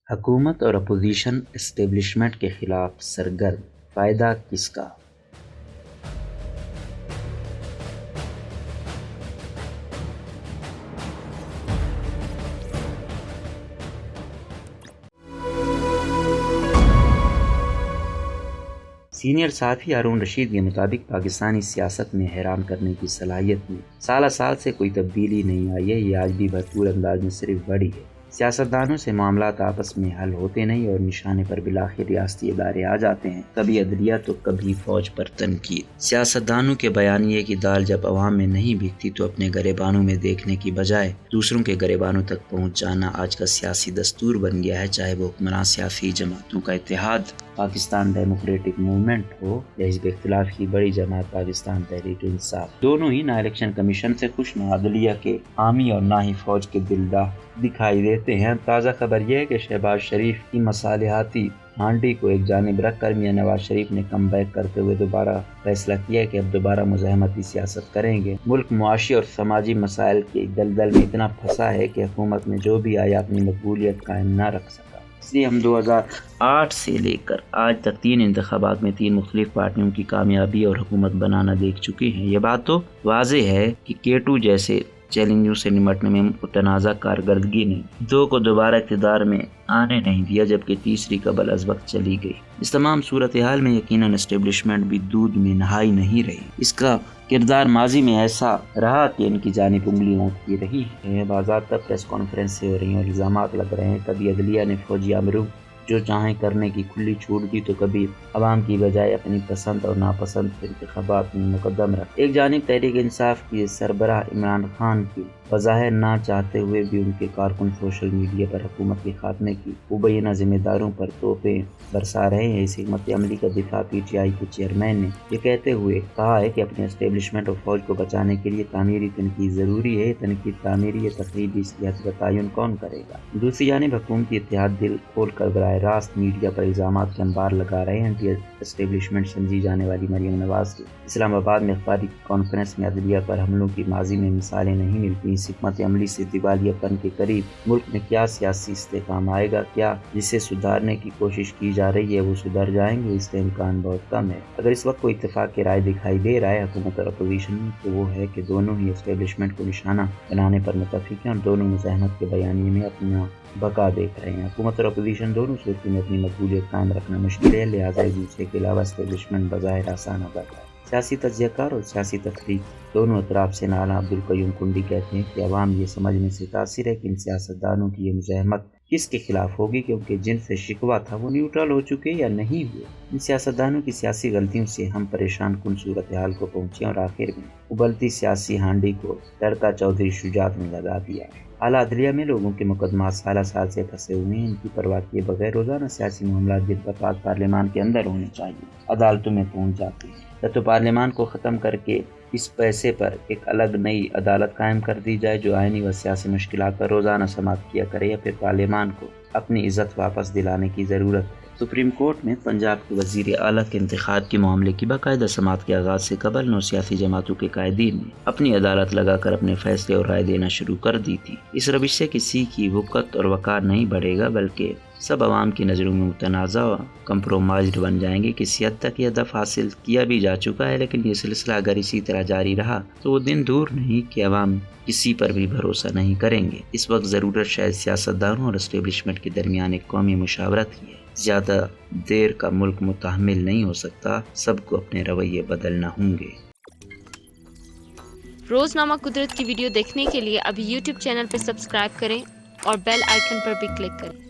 حکومت اور opposition establishment کے خلاف سرگرم، فائدہ کس کا؟ سینئر صحافی ہارون رشید کے مطابق پاکستانی سیاست میں حیران کرنے کی صلاحیت میں سالہ سال سے کوئی تبدیلی نہیں آئی ہے، یہ آج بھی بھرپور انداز میں صرف بڑھی ہے۔ سیاستدانوں سے معاملات آپس میں حل ہوتے نہیں اور نشانے پر بالآخر ریاستی ادارے آ جاتے ہیں، کبھی عدلیہ تو کبھی فوج پر تنقید۔ سیاستدانوں کے بیانیے کی دال جب عوام میں نہیں بکتی تو اپنے گریبانوں میں دیکھنے کی بجائے دوسروں کے گریبانوں تک پہنچ جانا آج کا سیاسی دستور بن گیا ہے، چاہے وہ حکمراں سیاسی جماعتوں کا اتحاد پاکستان ڈیموکریٹک موومنٹ ہو یا حزب اختلاف کی بڑی جماعت پاکستان تحریک انصاف۔ دونوں ہی نہ الیکشن کمیشن سے خوش، نہ عدلیہ کے حامی اور نہ ہی فوج کے دلدار دکھائی دیتے ہیں۔ تازہ خبر یہ ہے کہ شہباز شریف کی مصالحاتی ہانڈی کو ایک جانب رکھ کر میاں نواز شریف نے کم بیک کرتے ہوئے دوبارہ فیصلہ کیا ہے کہ اب دوبارہ مزاحمتی سیاست کریں گے۔ ملک معاشی اور سماجی مسائل کے دلدل میں اتنا پھنسا ہے کہ حکومت میں جو بھی آیا اپنی مقبولیت قائم نہ رکھ سکا۔ اس لیے ہم 2008 سے لے کر آج تک 3 انتخابات میں 3 مختلف پارٹیوں کی کامیابی اور حکومت بنانا دیکھ چکے ہیں۔ یہ بات تو واضح ہے کہ K2 جیسے چیلنجوں سے نمٹنے میں متنازع کارکردگی نے 2 کو دوبارہ اقتدار میں آنے نہیں دیا، جبکہ تیسری قبل از وقت چلی گئی۔ اس تمام صورتحال میں یقیناً اسٹیبلشمنٹ بھی دودھ میں نہائی نہیں رہی۔ اس کا کردار ماضی میں ایسا رہا کہ ان کی جانب انگلیاں اٹھتی رہی ہیں، باضابطہ پریس کانفرنسیں ہو رہی ہیں اور الزامات لگ رہے ہیں۔ کبھی عدلیہ نے فوجی امروں جو چاہیں کرنے کی کھلی چھوٹ دی تو کبھی عوام کی بجائے اپنی پسند اور ناپسند انتخابات میں مقدم رکھ۔ ایک جانب تحریک انصاف کی سربراہ عمران خان کی بظاہر نہ چاہتے ہوئے بھی ان کے کارکن سوشل میڈیا پر حکومت کے خاتمے کی مبینہ ذمہ داروں پر توپیں برسا رہے ہیں۔ اس حکمت عملی کا دفاع PTI کے چیئرمین نے یہ کہتے ہوئے کہا ہے کہ اپنے اسٹیبلشمنٹ اور فوج کو بچانے کے لیے تعمیری تنقید ضروری ہے۔ تنقید تعمیری یا تقریبی اصلاحات کا تعین کون کرے گا؟ دوسری جانب حکومتی اتحاد دل کھول کر براہ راست میڈیا پر الزامات کے انبار لگا رہے ہیں۔ اینٹی اسٹیبلشمنٹ سمجھی جانے والی مریم نواز کی اسلام آباد میں اخباری کانفرنس میں عدلیہ پر حملوں کی ماضی میں مثالیں نہیں ملتی۔ اس حکمت عملی سے دیوالیہ پن کے قریب ملک میں کیا سیاسی استحکام آئے گا؟ کیا جسے سدھارنے کی کوشش کی جا رہی ہے وہ سدھر جائیں گے؟ اس کا امکان بہت کم ہے۔ اگر اس وقت کوئی اتفاق کی رائے دکھائی دے رہا ہے حکومت اور اپوزیشن میں تو وہ ہے کہ دونوں ہی اسٹیبلشمنٹ کو نشانہ بنانے پر متفق ہیں اور دونوں مزاحمت کے بیانیے میں اپنا بقا دیکھ رہے ہیں۔ حکومت اور اپوزیشن دونوں صورتوں میں اپنی مقبولیت قائم رکھنا مشکل ہے، لہٰذا ایک دوسرے کے علاوہ اسٹیبلشمنٹ بظاہر آسان ہو جاتا ہے۔ سیاسی تجزیہ کار اور سیاسی تحقیق دونوں اطراف سے نالا عبدالقیوم کنڈی کہتے ہیں کہ عوام یہ سمجھنے سے تاثر ہے کہ ان سیاستدانوں کی یہ مزاحمت کس کے خلاف ہوگی، کیونکہ جن سے شکوہ تھا وہ نیوٹرل ہو چکے یا نہیں ہوئے۔ ان سیاستدانوں کی سیاسی غلطیوں سے ہم پریشان کن صورتحال کو پہنچے اور آخر میں ابلتی سیاسی ہانڈی کو ٹرکا چودھری شجاعت نے لگا دیا۔ اعلیٰ عدلیہ میں لوگوں کے مقدمات سالہ سال سے پھنسے ہوئے ہیں، ان کی پرواہ کیے بغیر روزانہ سیاسی معاملات جن پر پارلیمان کے اندر ہونے چاہیے عدالتوں میں پہنچ جاتے ہیں۔ یا تو پارلیمان کو ختم کر کے اس پیسے پر ایک الگ نئی عدالت قائم کر دی جائے جو آئینی و سیاسی مشکلات پر روزانہ سماعت کیا کرے، یا پھر پارلیمان کو اپنی عزت واپس دلانے کی ضرورت ہے۔ سپریم کورٹ میں پنجاب کے وزیر اعلیٰ کے انتخاب کے معاملے کی باقاعدہ سماعت کے آغاز سے قبل 9 سیاسی جماعتوں کے قائدین نے اپنی عدالت لگا کر اپنے فیصلے اور رائے دینا شروع کر دی تھی۔ اس روش سے کسی کی وقت اور وقار نہیں بڑھے گا، بلکہ سب عوام کی نظروں میں متنازع و کمپرومائزڈ بن جائیں گے۔ کسی حد تک یہ ہدف حاصل کیا بھی جا چکا ہے، لیکن یہ سلسلہ اگر اسی طرح جاری رہا تو وہ دن دور نہیں کہ عوام کسی پر بھی بھروسہ نہیں کریں گے۔ اس وقت ضرورت شاید سیاستدانوں اور اسٹیبلشمنٹ کے درمیان ایک قومی مشاورت کی ہے۔ زیادہ دیر کا ملک متحمل نہیں ہو سکتا، سب کو اپنے رویے بدلنا ہوں گے۔ روزنامہ قدرت کی ویڈیو دیکھنے کے لیے ابھی YouTube چینل پر سبسکرائب کریں اور بیل آئیکن پر بھی کلک کریں۔